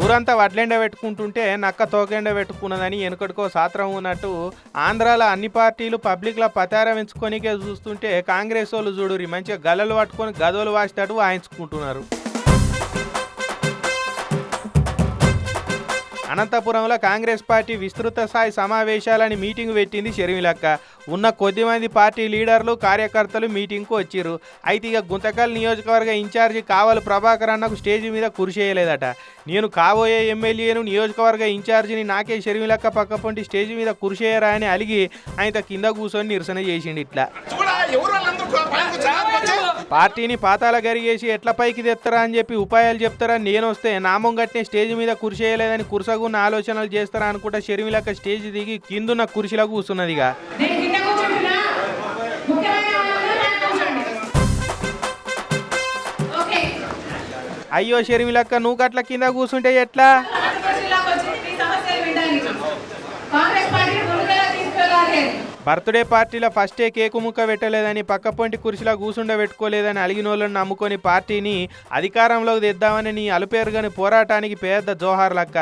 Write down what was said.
ఊరంతా వడ్లెండ పెట్టుకుంటుంటే నక్క తోకెండ పెట్టుకున్నదని వెనుకటికో సాత్రం ఉన్నట్టు ఆంధ్రాలో అన్ని పార్టీలు పబ్లిక్లో పతారం ఎంచుకోనికే చూస్తుంటే కాంగ్రెస్ వాళ్ళు చూడురి మంచిగా గల్లలు పట్టుకొని గదోలు వాసేటట్టు వాయించుకుంటున్నారు. అనంతపురంలో కాంగ్రెస్ పార్టీ విస్తృత స్థాయి సమావేశాలని మీటింగ్ పెట్టింది షర్మిలక్క. ఉన్న కొద్దిమంది పార్టీ లీడర్లు కార్యకర్తలు మీటింగ్కు వచ్చిర్రు. అయితే ఇక గుంతకల్ నియోజకవర్గ ఇన్ఛార్జి కావలి ప్రభాకర్ అన్నకు స్టేజ్ మీద కుర్చేయలేదట. నేను కాబోయే ఎమ్మెల్యేను నియోజకవర్గ ఇన్ఛార్జిని నాకే షర్మిలక్క పక్కపొంటి స్టేజ్ మీద కుర్చేయరా అని అలిగి ఆయన కింద కూర్చొని నిరసన చేసిండు. ఇట్లా పార్టీని పాతాల గరిగేసి ఎట్ల పైకి తెస్తారా అని చెప్పి ఉపాయాలు చెప్తారా, నేను వస్తే నామం గట్టినే స్టేజ్ మీద కుర్చేయలేదని కుర్సగున్న ఆలోచనలు చేస్తారా అనుకుంటా షర్మిలక్క స్టేజ్ దిగి కిందున్న కుర్చీలో కూర్చున్నదిగా. అయ్యో షర్మిలక్క, నువ్వు గట్ల కింద కూర్చుంటే ఎట్లా? బర్త్డే పార్టీలో ఫస్టే కేకు ముక్క పెట్టలేదని పక్కపొంటి కుర్చీలో కూసుండబెట్టుకోలేదని అలిగినోళ్ళని నమ్ముకొని పార్టీని అధికారంలోకి తెద్దామని నీ అలుపేరుగాని పోరాటానికి పెద్ద జోహార్ లక్క.